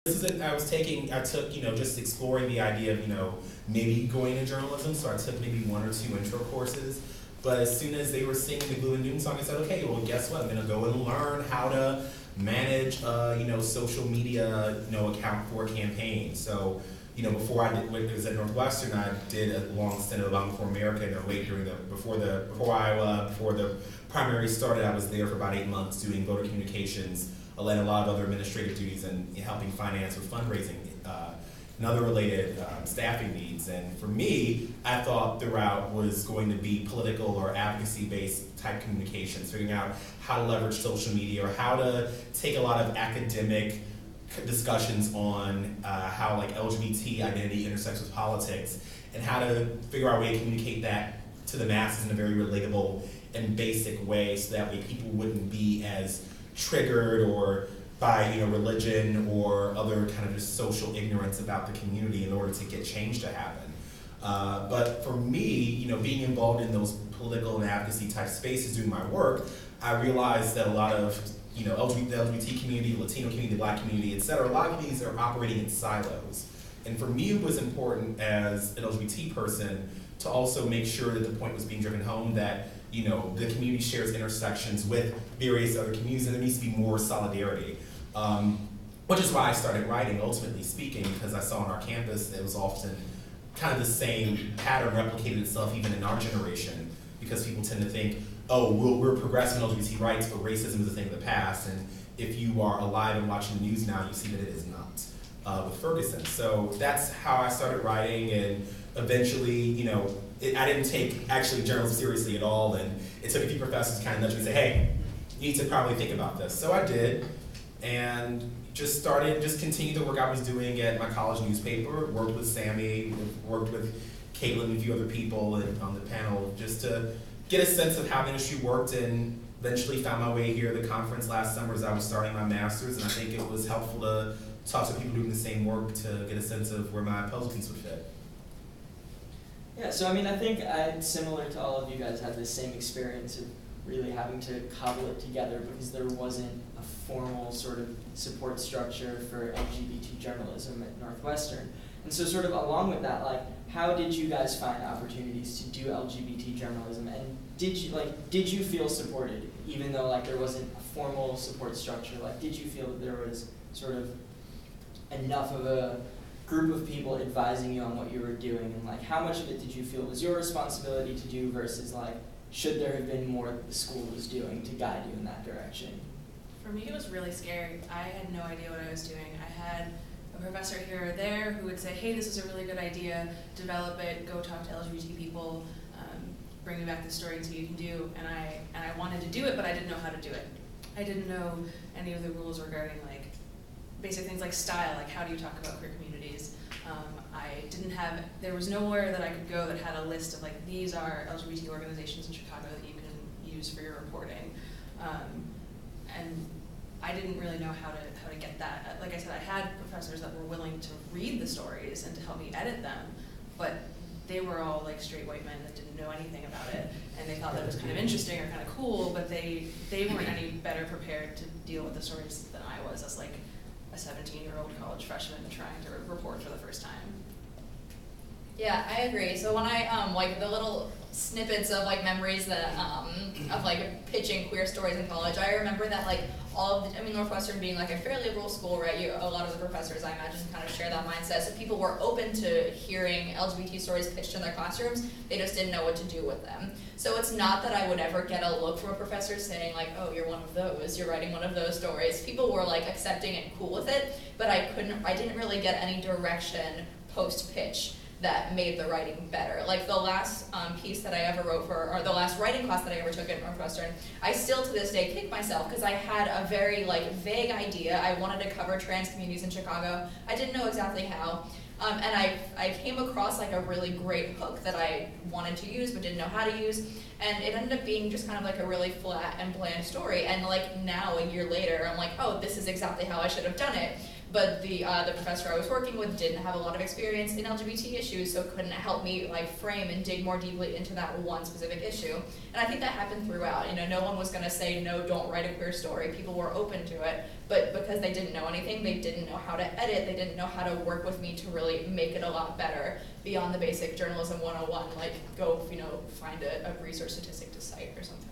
I took, just exploring the idea of, maybe going into journalism, so I took maybe 1 or 2 intro courses. But as soon as they were singing the Glue and Doom song, I said, okay, well, guess what? I'm gonna go and learn how to manage, social media, account for a campaign. So, before I was at Northwestern, I did a long stint at Baim for America in 08 before the primary started. I was there for about 8 months doing voter communications, and a lot of other administrative duties and helping finance with fundraising and other related staffing needs. And for me, I thought the route was going to be political or advocacy-based type communications, figuring out how to leverage social media or how to take a lot of academic discussions on how LGBT identity intersects with politics and how to figure out a way to communicate that to the masses in a very relatable and basic way so that way people wouldn't be as triggered or by religion or other kind of just social ignorance about the community in order to get change to happen. But for me, being involved in those political and advocacy type spaces doing my work, I realized that a lot of the LGBT community, Latino community, Black community, et cetera, a lot of these are operating in silos. And for me, it was important as an LGBT person to also make sure that the point was being driven home that the community shares intersections with various other communities, and there needs to be more solidarity. Which is why I started writing, ultimately speaking, because I saw on our campus that it was often kind of the same pattern replicated itself even in our generation, because people tend to think, oh, we're progressing LGBT rights, but racism is a thing of the past, and if you are alive and watching the news now, you see that it is not with Ferguson. So that's how I started writing, and eventually, I didn't take actually journalism seriously at all, and it took a few professors to kind of nudge me and say, hey, you need to probably think about this. So I did, and just continued the work I was doing at my college newspaper, worked with Sammy, worked with Kaitlyn and a few other people on the panel just to get a sense of how the industry worked, and eventually found my way here at the conference last summer as I was starting my master's, and I think it was helpful to talk to people doing the same work to get a sense of where my puzzle piece would fit. Yeah, so I think I, similar to all of you guys, had this same experience of really having to cobble it together because there wasn't a formal sort of support structure for LGBT journalism at Northwestern. And so sort of along with that, how did you guys find opportunities to do LGBT journalism, and did you feel supported even though there wasn't a formal support structure? Did you feel that there was sort of enough of a group of people advising you on what you were doing, and how much of it did you feel was your responsibility to do versus should there have been more that the school was doing to guide you in that direction? For me, it was really scary. I had no idea what I was doing. I had a professor here or there who would say, hey, this is a really good idea, develop it, go talk to LGBT people, bring me back the story and see what you can do. And I wanted to do it, but I didn't know how to do it. I didn't know any of the rules regarding basic things like style, how do you talk about queer communities. There was nowhere that I could go that had a list of these are LGBT organizations in Chicago that you can use for your reporting. And I didn't really know how to get that. Like I said, I had professors that were willing to read the stories and to help me edit them, but they were all straight white men that didn't know anything about it, and they thought that it was kind of interesting or kind of cool, but they weren't any better prepared to deal with the stories than I was as a 17-year-old college freshman trying to report for the first time. Yeah, I agree. So when I, the little snippets of memories that, of pitching queer stories in college, I remember that Northwestern being a fairly liberal school, right? A lot of the professors, I imagine, kind of share that mindset. So people were open to hearing LGBT stories pitched in their classrooms. They just didn't know what to do with them. So it's not that I would ever get a look from a professor saying oh, you're one of those, you're writing one of those stories. People were accepting and cool with it, but I didn't really get any direction post-pitch that made the writing better. The last piece that I ever wrote or the last writing class that I ever took at Northwestern, I still to this day kick myself because I had a very vague idea. I wanted to cover trans communities in Chicago. I didn't know exactly how. And I came across a really great hook that I wanted to use but didn't know how to use, and it ended up being just kind of a really flat and bland story. And now a year later, I'm oh, this is exactly how I should have done it. but the professor I was working with didn't have a lot of experience in LGBT issues, so couldn't help me like frame and dig more deeply into that one specific issue. And I think that happened throughout. You know, no one was going to say, no, don't write a queer story. People were open to it, but because they didn't know anything, they didn't know how to edit, they didn't know how to work with me to really make it a lot better beyond the basic journalism 101, like go, you know, find a research statistic to cite or something.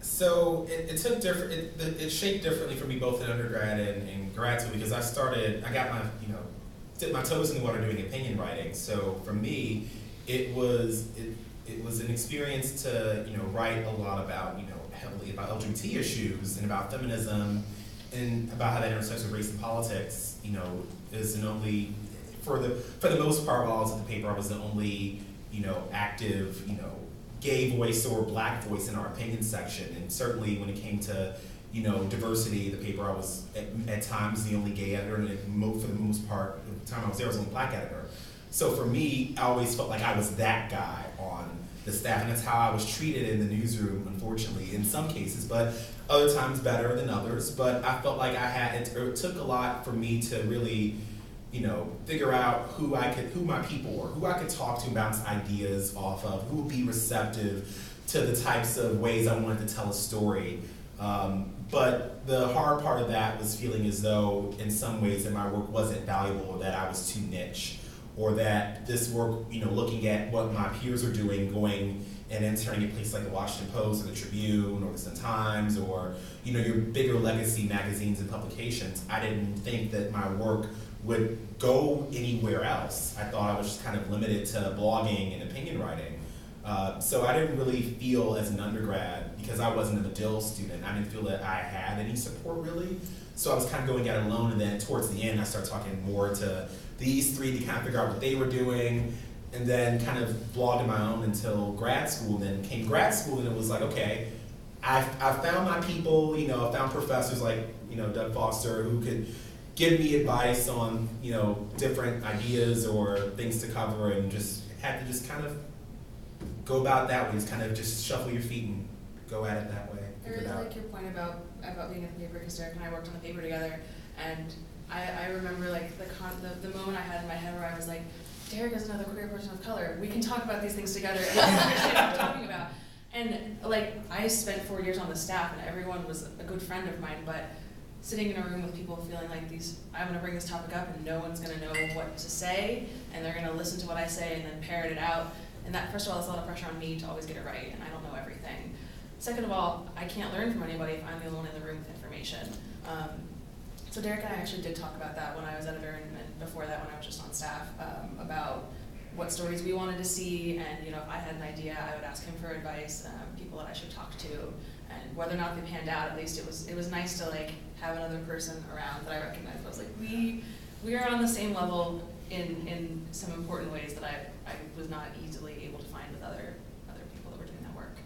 So it took different. It shaped differently for me both in undergrad and grad school because I got my dipped my toes in the water doing opinion writing. So for me, it was an experience to write a lot about heavily about LGBT issues and about feminism and about how that intersects with race and politics. Is an only for the most part while I was at the paper, I was the only active gay voice or black voice in our opinion section, and certainly when it came to diversity, the paper I was at times the only gay editor, and for the most part, the time I was there, I was the only black editor. So for me, I always felt like I was that guy on the staff, and that's how I was treated in the newsroom, unfortunately, in some cases, but other times better than others. But I felt like it took a lot for me to really figure out who my people were, who I could talk to, bounce ideas off of, who would be receptive to the types of ways I wanted to tell a story. But the hard part of that was feeling as though, in some ways, that my work wasn't valuable, or that I was too niche, or that this work, looking at what my peers are doing, going and interning at places like the Washington Post or the Tribune or the Sun-Times or your bigger legacy magazines and publications, I didn't think that my work would go anywhere else. I thought I was just kind of limited to blogging and opinion writing. So I didn't really feel as an undergrad, because I wasn't a Medill student, I didn't feel that I had any support really. So I was kind of going at it alone, and then towards the end I started talking more to these three to kind of figure out what they were doing, and then kind of blogged on my own until grad school. Then came grad school, and it was like, okay, I found my people, I found professors like Doug Foster who could give me advice on different ideas or things to cover, and just had to just kind of go about that way, just kind of just shuffle your feet and go at it that way. I really like your point about being at the paper, because Derrick and I worked on the paper together, and I remember like the moment I had in my head where I was like, Derrick is another queer person of color. We can talk about these things together and understand what we're talking about. And like, I spent 4 years on the staff, and everyone was a good friend of mine, but sitting in a room with people feeling like I'm gonna bring this topic up and no one's gonna know what to say, and they're gonna listen to what I say and then parrot it out. And that, first of all, that's a lot of pressure on me to always get it right, and I don't know everything. Second of all, I can't learn from anybody if I'm the only one in the room with information. So Derrick and I actually did talk about that when I was editor, and before that when I was just on staff, about what stories we wanted to see, and if I had an idea, I would ask him for advice, people that I should talk to, and whether or not they panned out, at least it was nice to like have another person around that I recognized. I was like, we are on the same level in some important ways that I was not easily able to find with other people that were doing that work.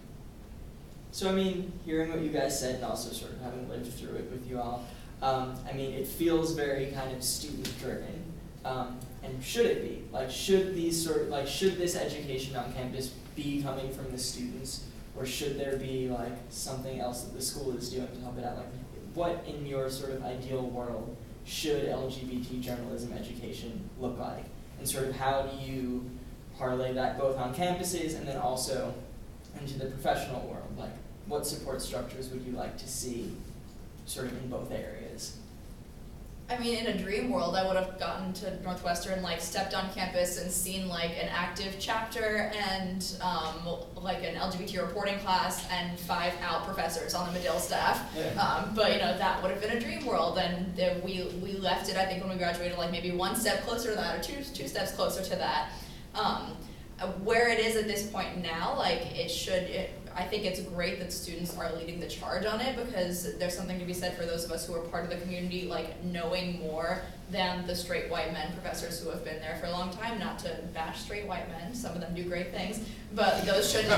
So I mean, hearing what you guys said and also sort of having lived through it with you all, I mean, it feels very kind of student driven. And should it be? Like, should this education on campus be coming from the students, or should there be like something else that the school is doing to help it out? Like, what in your sort of ideal world should LGBT journalism education look like? And sort of how do you parlay that both on campuses and then also into the professional world? Like, what support structures would you like to see sort of in both areas? I mean, in a dream world, I would have gotten to Northwestern, like stepped on campus and seen like an active chapter and like an LGBT reporting class and 5 out professors on the Medill staff. Yeah. But that would have been a dream world, and we left it, I think, when we graduated, like maybe 1 step closer to that, or two steps closer to that. Where it is at this point now, like I think it's great that students are leading the charge on it, because there's something to be said for those of us who are part of the community, like knowing more than the straight white men professors who have been there for a long time. Not to bash straight white men, some of them do great things, but those shouldn't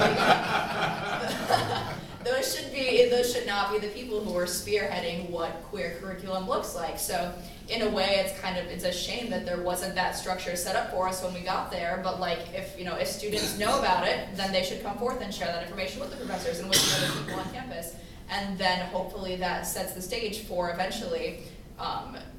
be those should not be the people who are spearheading what queer curriculum looks like. So in a way, it's a shame that there wasn't that structure set up for us when we got there. But like, if students know about it, then they should come forth and share that information with the professors and with the other people on campus. and then hopefully that sets the stage for eventually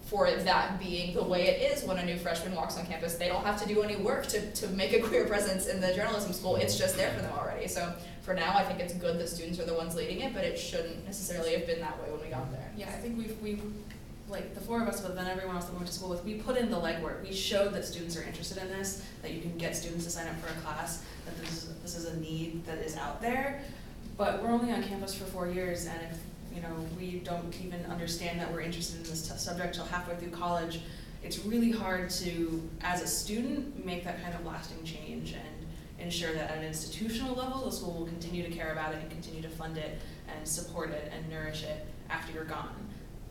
for that being the way it is when a new freshman walks on campus. They don't have to do any work to make a queer presence in the journalism school. It's just there for them already. So for now, I think it's good that students are the ones leading it, but it shouldn't necessarily have been that way when we got there. Yeah, I think we've like the four of us, but then everyone else that we went to school with, we put in the legwork. We showed that students are interested in this, that you can get students to sign up for a class, that this is a need that is out there. But we're only on campus for 4 years, and if we don't even understand that we're interested in this subject till halfway through college, it's really hard to, as a student, make that kind of lasting change and ensure that at an institutional level, the school will continue to care about it and continue to fund it and support it and nourish it after you're gone.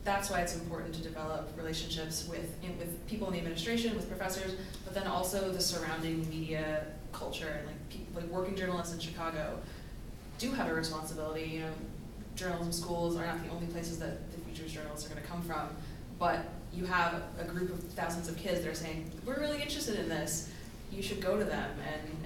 That's why it's important to develop relationships with people in the administration, with professors, but then also the surrounding media culture, and like working journalists in Chicago do have a responsibility. Journalism schools are not the only places that the future's journalists are going to come from, but you have a group of thousands of kids that are saying, we're really interested in this. You should go to them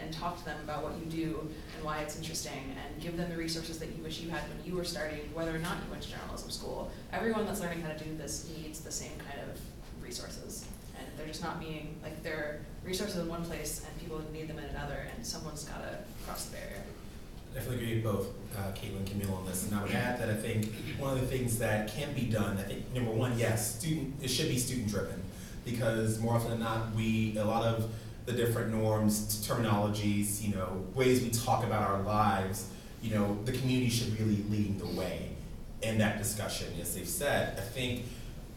and talk to them about what you do and why it's interesting, and give them the resources that you wish you had when you were starting, whether or not you went to journalism school. Everyone that's learning how to do this needs the same kind of resources, and they're just not being, like, there are resources in one place and people need them in another, and someone's got to cross the barrier. I definitely agree with both Kaitlyn and Camille on this, and I would add that I think one of the things that can be done, I think, number one, yes, it should be student driven, because more often than not, a lot of the different norms, terminologies, ways we talk about our lives, the community should really lead the way in that discussion. As they've said, I think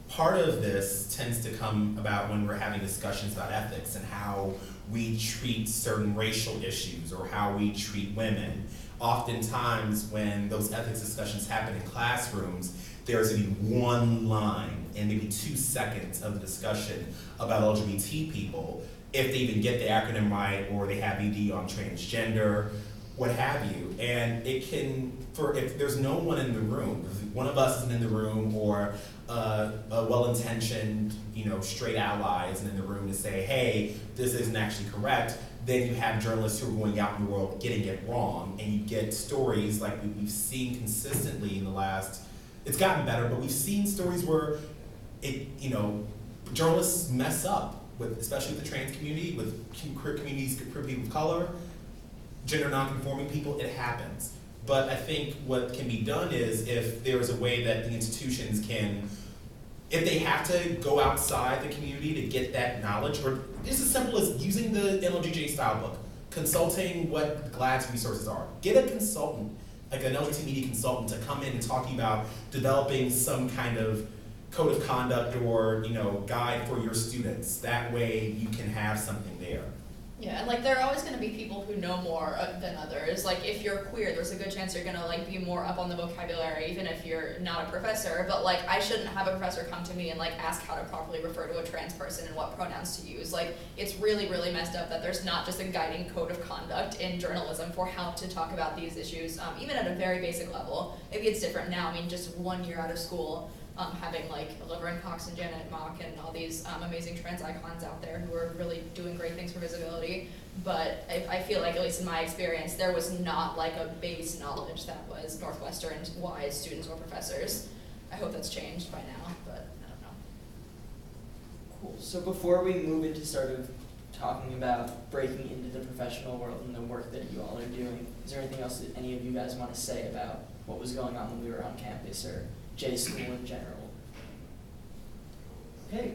part of this tends to come about when we're having discussions about ethics and how we treat certain racial issues or how we treat women. Oftentimes when those ethics discussions happen in classrooms, there's going to be one line and maybe 2 seconds of the discussion about LGBT people, if they even get the acronym right, or they have ED on transgender, what have you. And it can, if there's no one in the room, if one of us isn't in the room, or a well-intentioned, straight ally isn't in the room to say, hey, this isn't actually correct, then you have journalists who are going out in the world getting it wrong, and you get stories like we've seen consistently in the last, it's gotten better, but we've seen stories where journalists mess up, especially with the trans community, with queer communities, queer people of color, gender non-conforming people, it happens. But I think what can be done is, if there's a way that the institutions can, if they have to go outside the community to get that knowledge, or just as simple as using the NLGJA style book, consulting what GLAD's resources are. Get a consultant, like an LGBT media consultant, to come in and talk to you about developing some kind of code of conduct or guide for your students. That way you can have something there. Yeah, and there are always going to be people who know more than others. If you're queer, there's a good chance you're going to be more up on the vocabulary, even if you're not a professor. But I shouldn't have a professor come to me and ask how to properly refer to a trans person and what pronouns to use. It's really, really messed up that there's not just a guiding code of conduct in journalism for how to talk about these issues, even at a very basic level. Maybe it's different now. Just 1 year out of school, having Laverne Cox and Janet Mock and all these amazing trans icons out there who are really doing great things for visibility. But I feel at least in my experience, there was not a base knowledge that was Northwestern-wise students or professors. I hope that's changed by now, but I don't know. Cool. So before we move into sort of talking about breaking into the professional world and the work that you all are doing, is there anything else that any of you guys want to say about what was going on when we were on campus, or J school in general? Okay.